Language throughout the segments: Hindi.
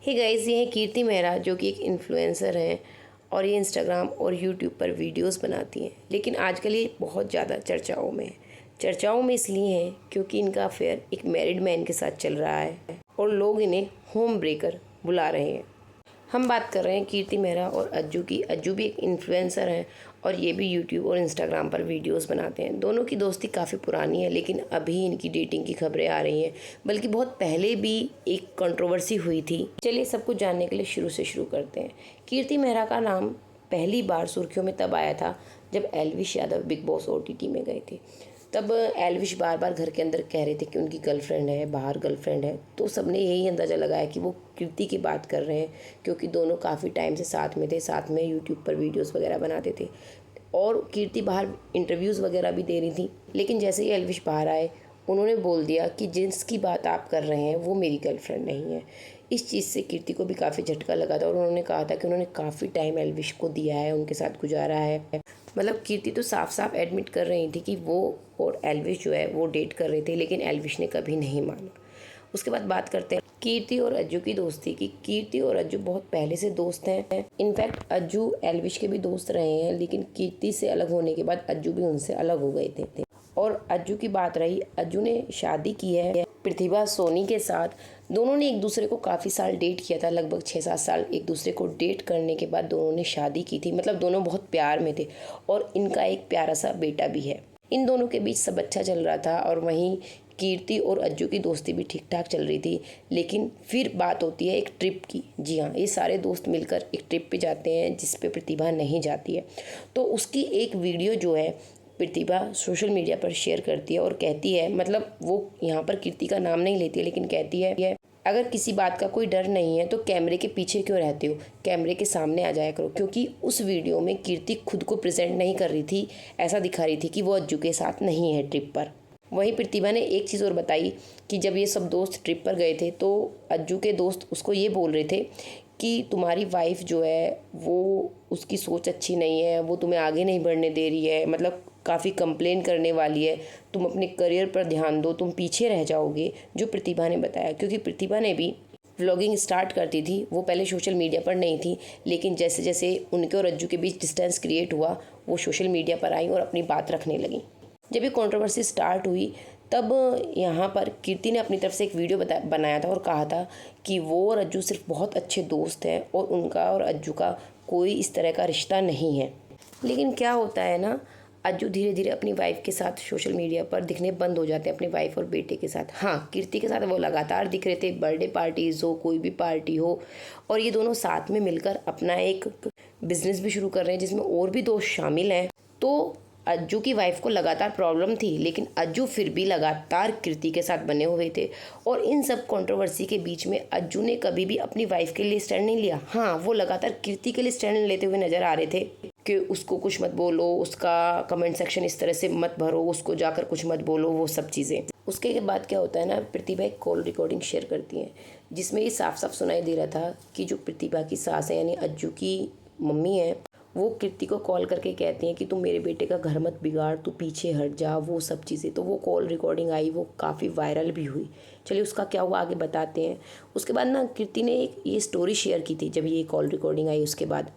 हे गाइस, ये है कीर्ति मेहरा जो कि एक इन्फ्लुएंसर हैं और ये इंस्टाग्राम और यूट्यूब पर वीडियोस बनाती हैं। लेकिन आजकल ये बहुत ज़्यादा चर्चाओं में है। चर्चाओं में इसलिए हैं क्योंकि इनका अफेयर एक मैरिड मैन के साथ चल रहा है और लोग इन्हें होम ब्रेकर बुला रहे हैं। हम बात कर रहे हैं कीर्ति मेहरा और अज्जू की। अज्जू भी एक इन्फ्लुएंसर हैं और ये भी यूट्यूब और इंस्टाग्राम पर वीडियोस बनाते हैं। दोनों की दोस्ती काफ़ी पुरानी है, लेकिन अभी इनकी डेटिंग की खबरें आ रही हैं, बल्कि बहुत पहले भी एक कंट्रोवर्सी हुई थी। चलिए सब कुछ जानने के लिए शुरू से शुरू करते हैं। कीर्ति मेहरा का नाम पहली बार सुर्खियों में तब आया था जब Elvish Yadav big boss OTT में गए थे। तब एल्विश बार बार घर के अंदर कह रहे थे कि उनकी गर्लफ्रेंड है, बाहर गर्लफ्रेंड है, तो सबने यही अंदाज़ा लगाया कि वो कीर्ति की बात कर रहे हैं, क्योंकि दोनों काफ़ी टाइम से साथ में थे, साथ में यूट्यूब पर वीडियोस वगैरह बनाते थे और कीर्ति बाहर इंटरव्यूज़ वगैरह भी दे रही थी। लेकिन जैसे ही एल्विश बाहर आए, उन्होंने बोल दिया कि जिसकी बात आप कर रहे हैं वो मेरी गर्लफ्रेंड नहीं है। इस चीज़ से कीर्ति को भी काफ़ी झटका लगा था और उन्होंने कहा था कि उन्होंने काफ़ी टाइम एल्विश को दिया है, उनके साथ गुजारा है। मतलब कीर्ति तो साफ साफ एडमिट कर रही थी कि वो और एल्विश जो है वो डेट कर रहे थे, लेकिन एल्विश ने कभी नहीं माना। उसके बाद बात करते हैं कीर्ति और अज्जू की दोस्ती की। कीर्ति और अज्जू बहुत पहले से दोस्त हैं। इनफैक्ट अज्जू एल्विश के भी दोस्त रहे हैं, लेकिन कीर्ति से अलग होने के बाद अज्जू भी उनसे अलग हो गए थे। और अज्जू की बात रही, अज्जू ने शादी की है प्रतिभा सोनी के साथ। दोनों ने एक दूसरे को काफ़ी साल डेट किया था, लगभग 6-7 साल एक दूसरे को डेट करने के बाद दोनों ने शादी की थी। मतलब दोनों बहुत प्यार में थे और इनका एक प्यारा सा बेटा भी है। इन दोनों के बीच सब अच्छा चल रहा था और वहीं कीर्ति और अज्जू की दोस्ती भी ठीक ठाक चल रही थी। लेकिन फिर बात होती है एक ट्रिप की। जी हाँ, ये सारे दोस्त मिलकर एक ट्रिप पे जाते हैं जिस पे प्रतिभा नहीं जाती है। तो उसकी एक वीडियो जो है प्रतिभा सोशल मीडिया पर शेयर करती है और कहती है, मतलब वो यहाँ पर कीर्ति का नाम नहीं लेती है, लेकिन कहती है अगर किसी बात का कोई डर नहीं है तो कैमरे के पीछे क्यों रहते हो, कैमरे के सामने आ जाया करो। क्योंकि उस वीडियो में कीर्ति खुद को प्रेजेंट नहीं कर रही थी, ऐसा दिखा रही थी कि वो अज्जू के साथ नहीं है ट्रिप पर। वहीं प्रतिभा ने एक चीज़ और बताई कि जब ये सब दोस्त ट्रिप पर गए थे तो अज्जू के दोस्त उसको ये बोल रहे थे कि तुम्हारी वाइफ जो है वो, उसकी सोच अच्छी नहीं है, वो तुम्हें आगे नहीं बढ़ने दे रही है, मतलब काफ़ी कंप्लेन करने वाली है, तुम अपने करियर पर ध्यान दो, तुम पीछे रह जाओगे। जो प्रतिभा ने बताया, क्योंकि प्रतिभा ने भी व्लॉगिंग स्टार्ट करती थी, वो पहले सोशल मीडिया पर नहीं थी, लेकिन जैसे जैसे उनके और अज्जू के बीच डिस्टेंस क्रिएट हुआ, वो सोशल मीडिया पर आई और अपनी बात रखने लगी। जब ये कंट्रोवर्सी स्टार्ट हुई तब यहाँ पर कीर्ति ने अपनी तरफ से एक वीडियो बनाया था और कहा था कि वो और अज्जू सिर्फ बहुत अच्छे दोस्त हैं और उनका और अज्जू का कोई इस तरह का रिश्ता नहीं है। लेकिन क्या होता है ना, अज्जू धीरे धीरे अपनी वाइफ के साथ सोशल मीडिया पर दिखने बंद हो जाते हैं, अपनी वाइफ और बेटे के साथ। हाँ, कीर्ति के साथ वो लगातार दिख रहे थे, बर्थडे पार्टीज़ हो, कोई भी पार्टी हो, और ये दोनों साथ में मिलकर अपना एक बिजनेस भी शुरू कर रहे हैं जिसमें और भी दोस्त शामिल हैं। तो अज्जू की वाइफ को लगातार प्रॉब्लम थी, लेकिन अज्जू फिर भी लगातार कीर्ति के साथ बने हुए थे। और इन सब कंट्रोवर्सी के बीच में अज्जू ने कभी भी अपनी वाइफ के लिए स्टैंड नहीं लिया। हाँ, वो लगातार कीर्ति के लिए स्टैंड लेते हुए नजर आ रहे थे कि उसको कुछ मत बोलो, उसका कमेंट सेक्शन इस तरह से मत भरो, उसको जाकर कुछ मत बोलो, वो सब चीज़ें। उसके बाद क्या होता है ना, प्रतिभा एक कॉल रिकॉर्डिंग शेयर करती है जिसमें ये साफ साफ सुनाई दे रहा था कि जो प्रतिभा की सास है यानी अज्जू की मम्मी है, वो कीर्ति को कॉल करके कहती हैं कि तुम मेरे बेटे का घर मत बिगाड़, तू पीछे हट जा, वो सब चीज़ें। तो वो कॉल रिकॉर्डिंग आई, वो काफ़ी वायरल भी हुई। चलिए उसका क्या हुआ आगे बताते हैं। उसके बाद ना कीर्ति ने एक ये स्टोरी शेयर की थी जब ये कॉल रिकॉर्डिंग आई। उसके बाद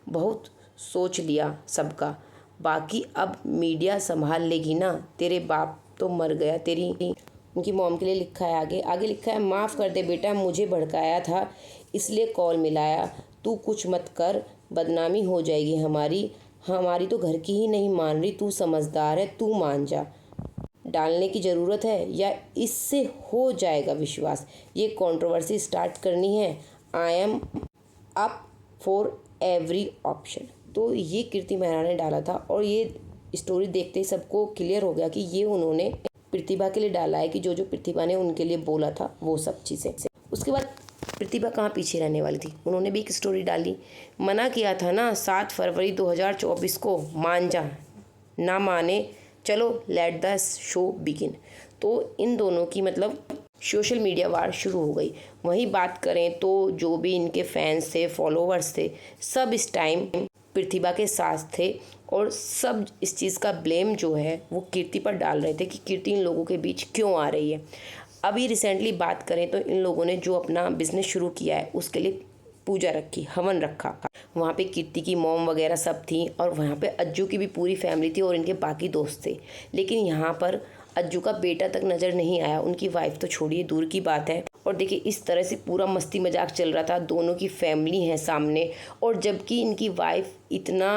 बहुत सोच लिया सबका, बाकी अब मीडिया संभाल लेगी ना, तेरे बाप तो मर गया, तेरी उनकी मॉम के लिए लिखा है आगे लिखा है, माफ़ कर दे बेटा, मुझे भड़काया था इसलिए कॉल मिलाया, तू कुछ मत कर, बदनामी हो जाएगी हमारी तो घर की ही नहीं मान रही, तू समझदार है, तू मान जा, डालने की ज़रूरत है या इससे हो जाएगा विश्वास, ये कंट्रोवर्सी स्टार्ट करनी है, I am up for every option. तो ये कीर्ति मेहरा ने डाला था और ये स्टोरी देखते ही सबको क्लियर हो गया कि ये उन्होंने प्रतिभा के लिए डाला है कि जो जो प्रतिभा ने उनके लिए बोला था वो सब चीज़ें। उसके बाद प्रतिभा कहाँ पीछे रहने वाली थी, उन्होंने भी एक स्टोरी डाली, मना किया था ना 7 फरवरी 2024 को, मान जा, ना माने चलो लेट द शो बिगिन। तो इन दोनों की मतलब सोशल मीडिया वार शुरू हो गई। वहीं बात करें तो जो भी इनके फैंस थे, फॉलोवर्स थे, सब इस टाइम प्रतिभा के साथ थे और सब इस चीज़ का ब्लेम जो है वो कीर्ति पर डाल रहे थे कि कीर्ति इन लोगों के बीच क्यों आ रही है। अभी रिसेंटली बात करें तो इन लोगों ने जो अपना बिजनेस शुरू किया है उसके लिए पूजा रखी, हवन रखा। वहाँ पे कीर्ति की मॉम वगैरह सब थी और वहाँ पे अज्जू की भी पूरी फैमिली थी और इनके बाकी दोस्त थे। लेकिन यहाँ पर अज्जू का बेटा तक नज़र नहीं आया, उनकी वाइफ तो छोड़िए दूर की बात है। और देखिए इस तरह से पूरा मस्ती मजाक चल रहा था, दोनों की फैमिली है सामने, और जबकि इनकी वाइफ इतना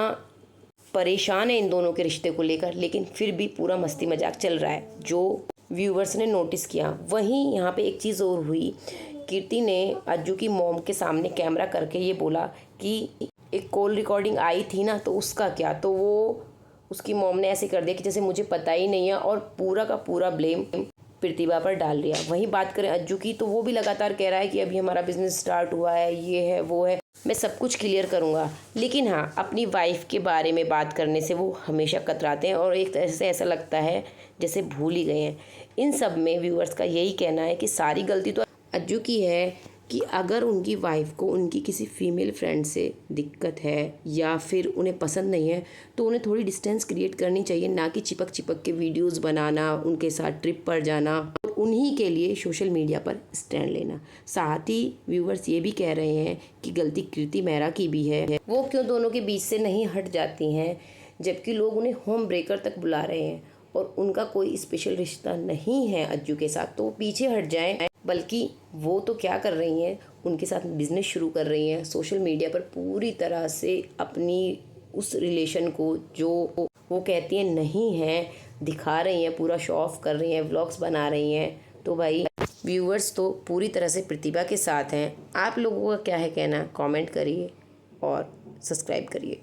परेशान है इन दोनों के रिश्ते को लेकर, लेकिन फिर भी पूरा मस्ती मजाक चल रहा है जो व्यूवर्स ने नोटिस किया। वहीं यहाँ पे एक चीज़ और हुई, कीर्ति ने अज्जू की मॉम के सामने कैमरा करके ये बोला कि एक कॉल रिकॉर्डिंग आई थी ना, तो उसका क्या, तो वो उसकी मॉम ने ऐसे कर दिया कि जैसे मुझे पता ही नहीं है और पूरा का पूरा ब्लेम प्रतिभा पर डाल दिया। वहीं बात करें अज्जू की, तो वो भी लगातार कह रहा है कि अभी हमारा बिजनेस स्टार्ट हुआ है, ये है वो है, मैं सब कुछ क्लियर करूँगा। लेकिन हाँ, अपनी वाइफ के बारे में बात करने से वो हमेशा कतराते हैं और एक तरह से ऐसा लगता है जैसे भूल ही गए हैं। इन सब में व्यूअर्स का यही कहना है कि सारी गलती तो अज्जू की है कि अगर उनकी वाइफ को उनकी किसी फीमेल फ्रेंड से दिक्कत है या फिर उन्हें पसंद नहीं है, तो उन्हें थोड़ी डिस्टेंस क्रिएट करनी चाहिए, ना कि चिपक चिपक के वीडियोस बनाना, उनके साथ ट्रिप पर जाना और उन्हीं के लिए सोशल मीडिया पर स्टैंड लेना। साथ ही व्यूवर्स ये भी कह रहे हैं कि गलती कीर्ति मेहरा की भी है, वो क्यों दोनों के बीच से नहीं हट जाती हैं, जबकि लोग उन्हें होम ब्रेकर तक बुला रहे हैं और उनका कोई स्पेशल रिश्ता नहीं है अज्जू के साथ, तो वो पीछे हट जाएं। बल्कि वो तो क्या कर रही हैं, उनके साथ बिजनेस शुरू कर रही हैं, सोशल मीडिया पर पूरी तरह से अपनी उस रिलेशन को जो वो कहती हैं नहीं है दिखा रही हैं, पूरा शो ऑफ कर रही हैं, व्लॉग्स बना रही हैं। तो भाई व्यूअर्स तो पूरी तरह से प्रतिभा के साथ हैं। आप लोगों का क्या है कहना, कमेंट करिए और सब्सक्राइब करिए।